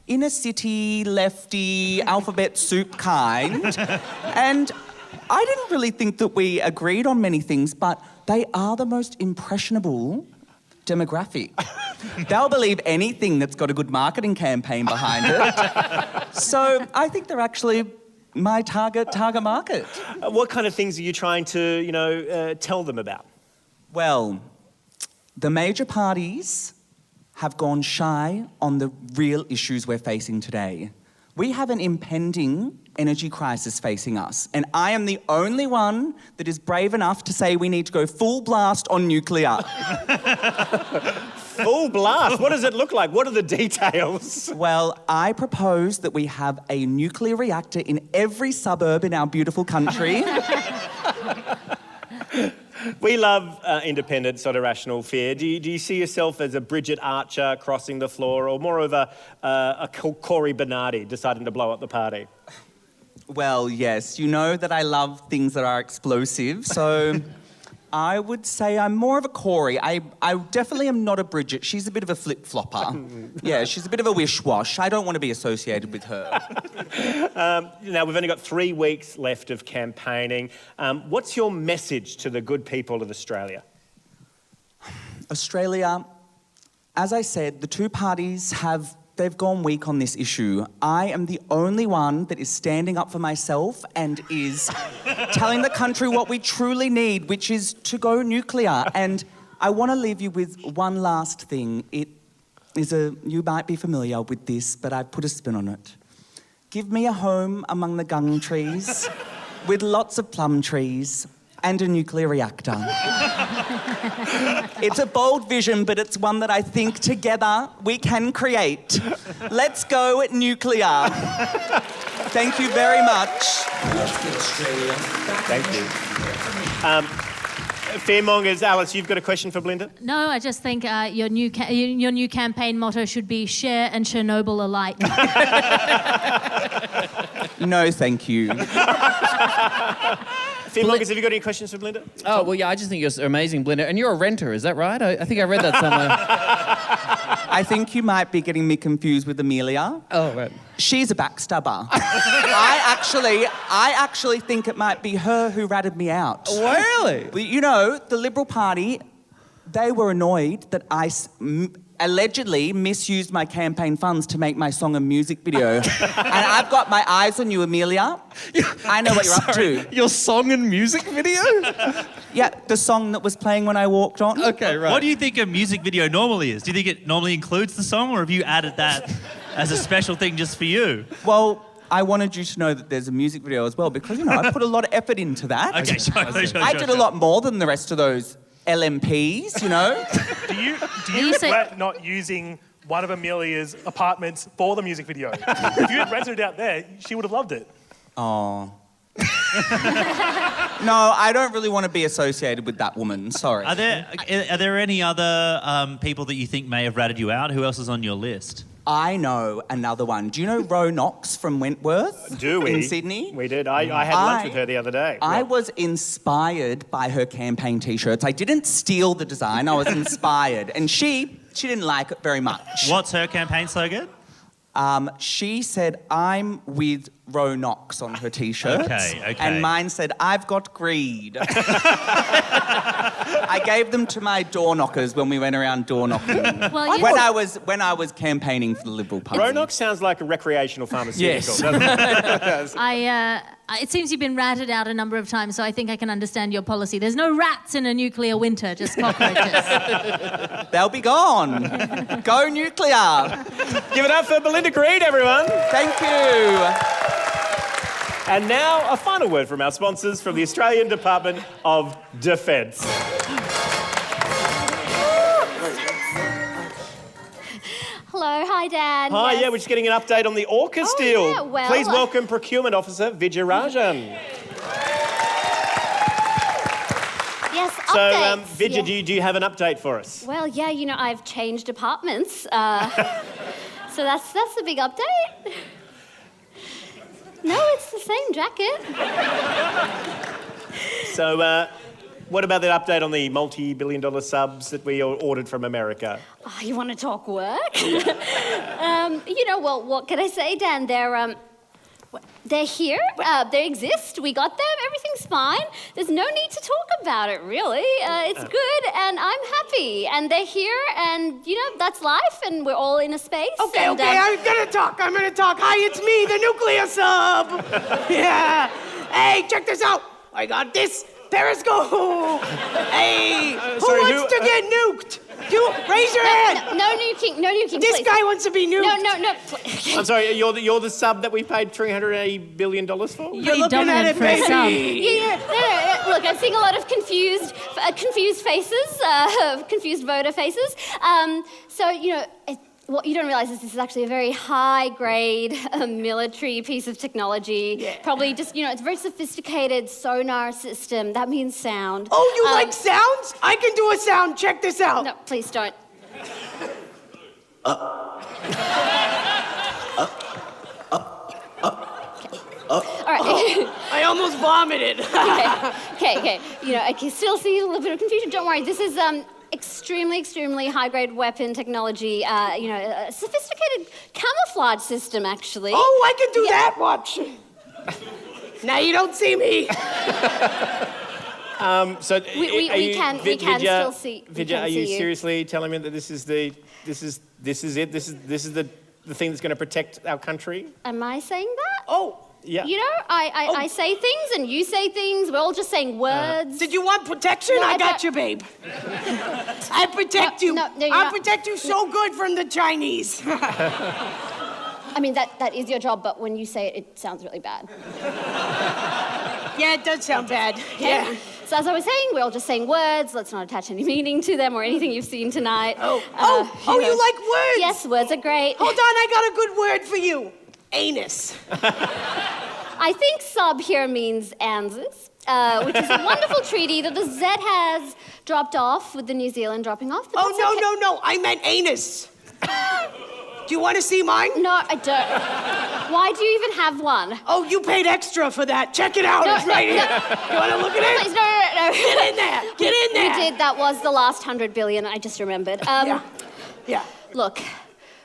inner city, lefty, alphabet soup kind. And I didn't really think that we agreed on many things, but they are the most impressionable demographic. They'll believe anything that's got a good marketing campaign behind it. So I think they're actually my target market. What kind of things are you trying to, tell them about? Well, the major parties have gone shy on the real issues we're facing today. We have an impending energy crisis facing us, and I am the only one that is brave enough to say we need to go full blast on nuclear. Full blast? What does it look like? What are the details? Well, I propose that we have a nuclear reactor in every suburb in our beautiful country. We love independent sort of rational fear. Do you see yourself as a Bridget Archer crossing the floor, or more of a Corey Bernardi deciding to blow up the party? Well, yes. You know that I love things that are explosive, so I would say I'm more of a Corey. I definitely am not a Bridget. She's a bit of a flip-flopper. Yeah, she's a bit of a wish-wash. I don't want to be associated with her. Now, we've only got 3 weeks left of campaigning. What's your message to the good people of Australia? Australia, as I said, the two parties they've gone weak on this issue. I am the only one that is standing up for myself and is telling the country what we truly need, which is to go nuclear. And I want to leave you with one last thing. You might be familiar with this, but I've put a spin on it. Give me a home among the gung trees with lots of plum trees and a nuclear reactor. It's a bold vision, but it's one that I think together we can create. Let's go at nuclear. Thank you very much. Thank you. Fearmongers, Alice, you've got a question for Belinda? No, I just think your new campaign motto should be share and Chernobyl alike. No, thank you. Fearmongers, have you got any questions for Belinda? Oh, well, yeah, I just think you're amazing, Belinda. And you're a renter, is that right? I think I read that somewhere. I think you might be getting me confused with Amelia. Oh, right. She's a backstabber. I actually think it might be her who ratted me out. Really? Well, the Liberal Party, They were annoyed that I allegedly misused my campaign funds to make my song a music video. And I've got my eyes on you, Amelia. I know what you're up to. Your song and music video? Yeah, the song that was playing when I walked on. Okay, right. What do you think a music video normally is? Do you think it normally includes the song, or have you added that as a special thing just for you? Well, I wanted you to know that there's a music video as well because, I put a lot of effort into that. Okay, sure. I did a lot more than the rest of those LMPs, Do you regret not using one of Amelia's apartments for the music video? If you had rented it out there, she would have loved it. Oh. No, I don't really want to be associated with that woman. Sorry. Are there any other people that you think may have ratted you out? Who else is on your list? I know another one. Do you know Ro Knox from Wentworth? Do we? In Sydney? We did. I had lunch with her the other day. I was inspired by her campaign T-shirts. I didn't steal the design. I was inspired. And she didn't like it very much. What's her campaign slogan? She said, I'm with Ro Knox on her T-shirts. Okay. And mine said, I've got greed. I gave them to my door knockers when we went around door knocking. When I was campaigning for the Liberal Party. Ro Knox sounds like a recreational pharmaceutical, Yes. doesn't it? It seems you've been ratted out a number of times, so I think I can understand your policy. There's no rats in a nuclear winter, just cockroaches. They'll be gone. Go nuclear. Give it up for Belinda Gread, everyone. Thank you. And now, a final word from our sponsors from the Australian Department of Defence. Hello, hi, Dan. Hi, Yes. yeah, we're just getting an update on the AUKUS deal. yeah, well, Please welcome Procurement Officer Vidya Rajan. Yes, So, updates. Vidya, do you have an update for us? Well, yeah, I've changed apartments. So that's the big update. No, it's the same jacket. So, what about that update on the multi-billion-dollar subs that we ordered from America? Oh, you want to talk work? Well, what can I say, Dan? They're here. They exist. We got them. Everything's fine. There's no need to talk about it, really. It's good, and I'm happy. And they're here, and, that's life, and we're all in a space. Okay, and, I'm gonna talk. Hi, it's me, the nuclear sub. Yeah. Hey, check this out. I got this periscope. Hey, who wants to get nuked? Raise your hand. No nuking, This please. guy wants to be nuked. No. I'm sorry, you're the sub that we paid $380 billion for? You're looking at it, baby. Yeah. No. Look, I'm seeing a lot of confused faces, confused voter faces. What you don't realise is this is actually a very high-grade military piece of technology. Yeah. Probably just, it's a very sophisticated sonar system. That means sound. Oh, you like sounds? I can do a sound. Check this out. No, please don't. All right. I almost vomited. Okay. I can still see a little bit of confusion. Don't worry. This is extremely high-grade weapon technology. A sophisticated camouflage system, actually. Oh, I can do that. Watch. Now you don't see me. So we can still see. Vidya, are you seriously telling me that this is it? This is the thing that's going to protect our country? Am I saying that? Oh. Yeah. I say things and you say things.'re all just saying words. Did you want protection? No, I got you, babe. I protect you. No, I'll protect you so good from the Chinese. I mean, that is your job, but when you say it, it sounds really bad. Yeah, it does sound bad. Okay? Yeah. So as I was saying, we're all just saying words. Let's not attach any meaning to them or anything you've seen tonight. You like words? Yes, words are great. Hold on, I got a good word for you. Anus. I think sub here means ANZUS, which is a wonderful treaty that the Z has dropped off with the New Zealand dropping off. No, I meant anus. Do you want to see mine? No, I don't. Why do you even have one? Oh, you paid extra for that. Check it out. It's right here. You want to look at it? Please, no. Get in there. Get in there. You did. That was the last 100 billion. I just remembered. Yeah. Look,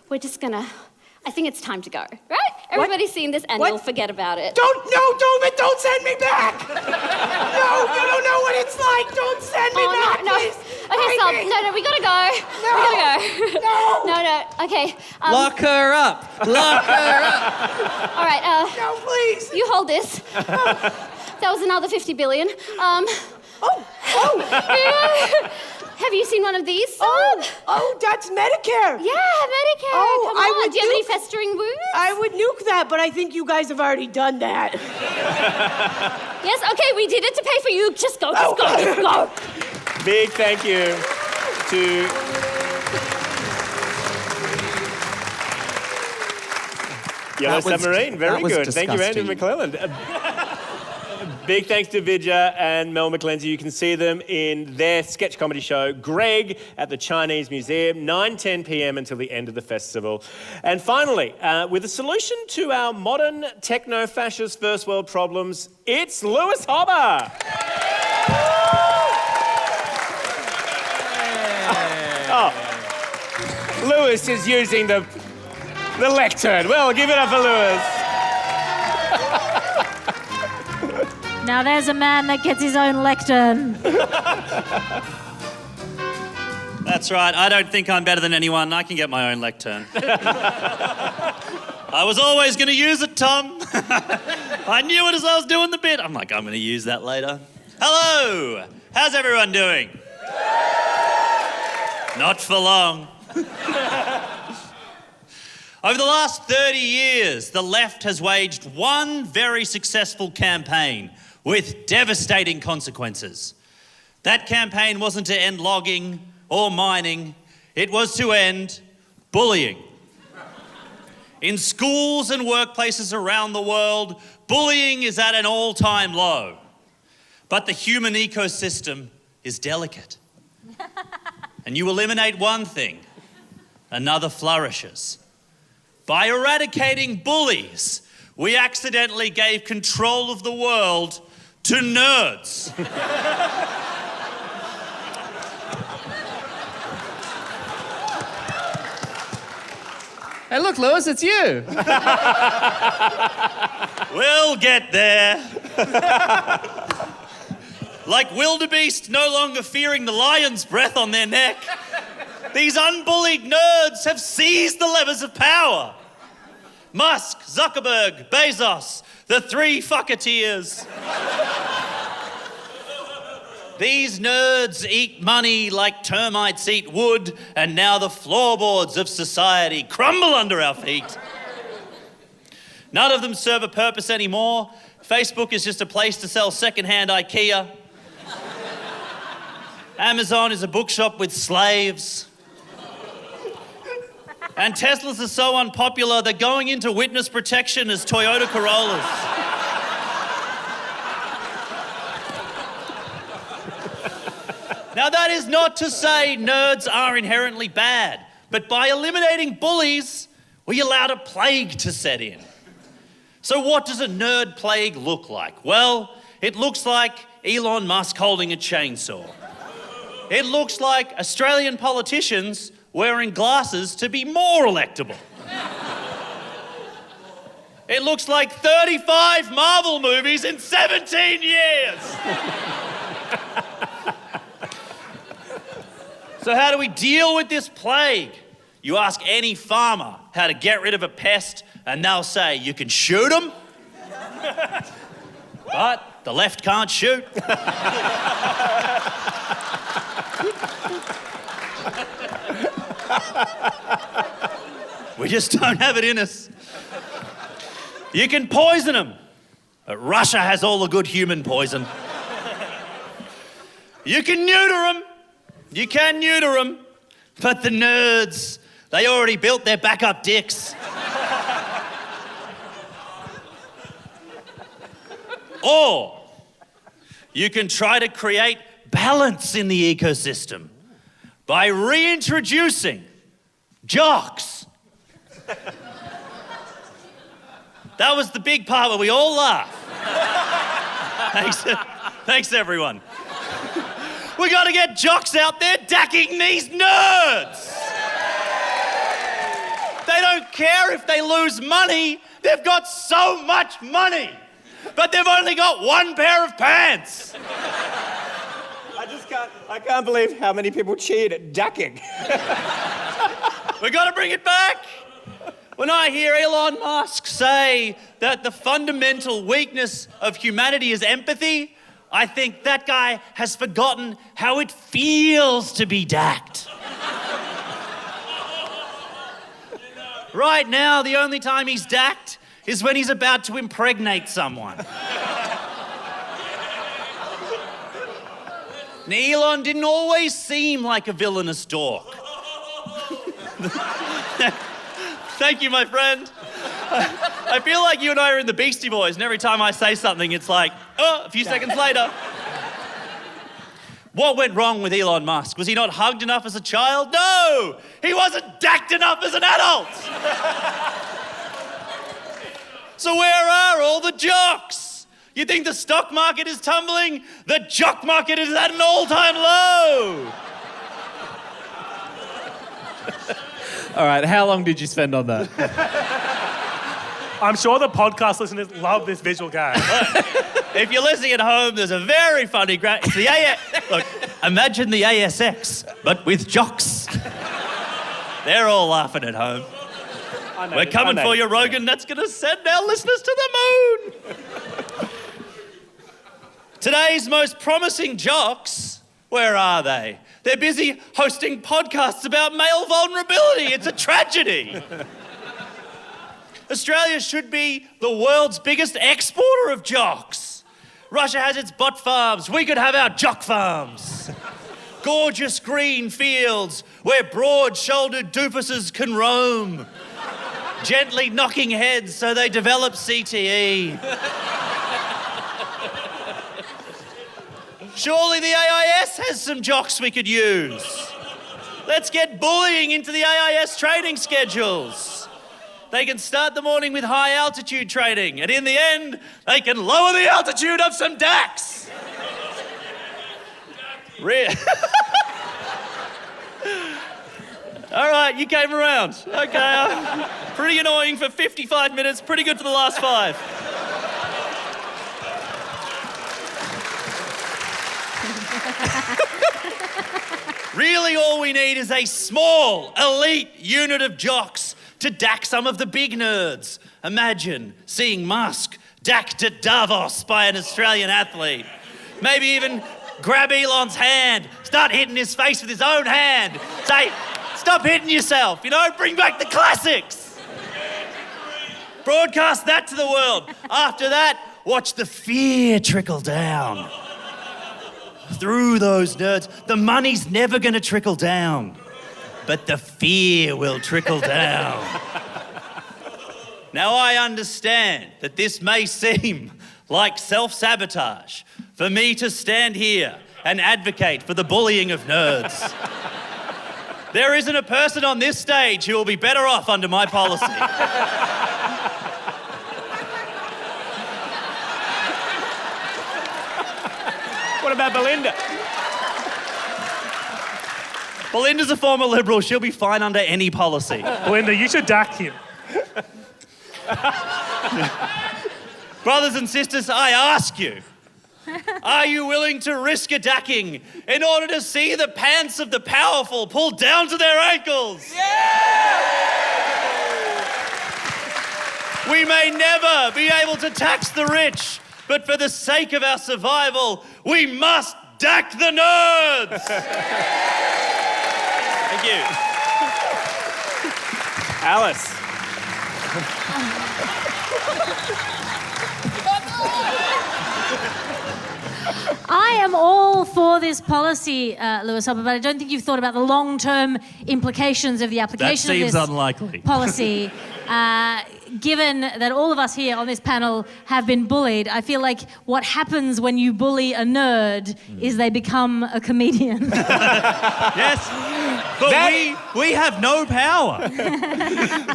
we're just gonna... I think it's time to go, right? Everybody's seen this and you'll forget about it. Don't send me back! No, you don't know what it's like! Don't send me back, please! Okay, stop. No, we gotta go. No. We gotta go. No. No, okay. Lock her up. Lock her up. All right, No, please. you hold this. That was another 50 billion. Have you seen one of these? That's Medicare. Yeah, Medicare. Oh, Come I on. would Do you have any nuke- festering wounds? I would nuke that, but I think you guys have already done that. Yes, okay, we did it to pay for you. Just go, just go. Big thank you to Yellow That was- Submarine. Very that was good. Thank you, Andy disgusting. McClelland. Big thanks to Vidya and Mel McGlensey. You can see them in their sketch comedy show, Greg, at the Chinese Museum, 9:10 p.m. until the end of the festival. And finally, with a solution to our modern techno-fascist first world problems, it's Lewis Hobber. Oh, Lewis is using the lectern. Well, give it up for Lewis. Now there's a man that gets his own lectern. That's right. I don't think I'm better than anyone. I can get my own lectern. I was always going to use it, Tom. I knew it as I was doing the bit. I'm like, I'm going to use that later. Hello. How's everyone doing? Not for long. Over the last 30 years, the left has waged one very successful campaign with devastating consequences. That campaign wasn't to end logging or mining, it was to end bullying. In schools and workplaces around the world, bullying is at an all-time low. But the human ecosystem is delicate. And you eliminate one thing, another flourishes. By eradicating bullies, we accidentally gave control of the world to nerds. Hey, look, Lewis, it's you. We'll get there. Like wildebeest no longer fearing the lion's breath on their neck, these unbullied nerds have seized the levers of power. Musk, Zuckerberg, Bezos, the three fucketeers. These nerds eat money like termites eat wood, and now the floorboards of society crumble under our feet. None of them serve a purpose anymore. Facebook is just a place to sell secondhand IKEA. Amazon is a bookshop with slaves. And Teslas are so unpopular, they're going into witness protection as Toyota Corollas. Now, that is not to say nerds are inherently bad, but by eliminating bullies, we allowed a plague to set in. So what does a nerd plague look like? Well, it looks like Elon Musk holding a chainsaw. It looks like Australian politicians wearing glasses to be more electable. It looks like 35 Marvel movies in 17 years. So how do we deal with this plague? You ask any farmer how to get rid of a pest and they'll say, you can shoot them. But the left can't shoot. We just don't have it in us. You can poison them, but Russia has all the good human poison. You can neuter them. You can neuter them, but the nerds, they already built their backup dicks. Or you can try to create balance in the ecosystem by reintroducing jocks. That was the big part where we all laughed. Thanks everyone. We got to get jocks out there dacking these nerds. They don't care if they lose money. They've got so much money, but they've only got one pair of pants. I I can't believe how many people cheered at ducking. We got to bring it back. When I hear Elon Musk say that the fundamental weakness of humanity is empathy, I think that guy has forgotten how it feels to be dacked. Right now, the only time he's dacked is when he's about to impregnate someone. Now, Elon didn't always seem like a villainous dork. Thank you, my friend. I feel like you and I are in the Beastie Boys, and every time I say something, it's like, oh, a few seconds later. What went wrong with Elon Musk? Was he not hugged enough as a child? No! He wasn't dacked enough as an adult! So where are all the jocks? You think the stock market is tumbling? The jock market is at an all-time low! All right, how long did you spend on that? I'm sure the podcast listeners love this visual gag. If you're listening at home, there's a very funny it's the Look, imagine the ASX, but with jocks. They're all laughing at home. We're coming for you, Rogan. That's going to send our listeners to the moon. Today's most promising jocks, where are they? They're busy hosting podcasts about male vulnerability. It's a tragedy. Australia should be the world's biggest exporter of jocks. Russia has its butt farms. We could have our jock farms. Gorgeous green fields where broad-shouldered doofuses can roam, gently knocking heads so they develop CTE. Surely the AIS has some jocks we could use. Let's get bullying into the AIS training schedules. They can start the morning with high altitude training, and in the end, they can lower the altitude of some DACs. All right, you came around. Okay, pretty annoying for 55 minutes, pretty good for the last 5. Really, all we need is a small, elite unit of jocks to dack some of the big nerds. Imagine seeing Musk dacked at Davos by an Australian athlete. Maybe even grab Elon's hand, start hitting his face with his own hand. Say, stop hitting yourself, bring back the classics. Broadcast that to the world. After that, watch the fear trickle down. Through those nerds, the money's never going to trickle down, but the fear will trickle down. Now, I understand that this may seem like self-sabotage for me to stand here and advocate for the bullying of nerds. There isn't a person on this stage who will be better off under my policy. What about Belinda? Belinda's a former Liberal. She'll be fine under any policy. Belinda, you should dack him. Brothers and sisters, I ask you, are you willing to risk a dacking in order to see the pants of the powerful pulled down to their ankles? Yeah! We may never be able to tax the rich, but for the sake of our survival, we must dack the nerds! Thank you. Alice. I am all for this policy, Lewis Hopper, but I don't think you've thought about the long-term implications of the application of this unlikely. policy. Given that all of us here on this panel have been bullied, I feel like what happens when you bully a nerd is they become a comedian. Yes, but we have no power.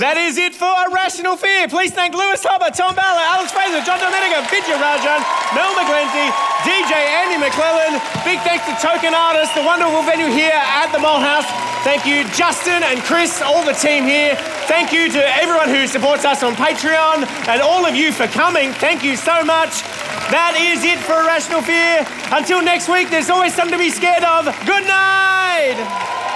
That is it for Irrational Fear. Please thank Lewis Hopper, Tom Ballard, Alex Fraser, John Delmenico, Vidya Rajan, Mel McGlensey, DJ Andy McClelland. Big thanks to Token Artists, the wonderful venue here at the Malthouse. Thank you, Justin and Chris, all the team here. Thank you to everyone who supports us on Patreon and all of you for coming. Thank you so much. That is it for Irrational Fear. Until next week, there's always something to be scared of. Good night.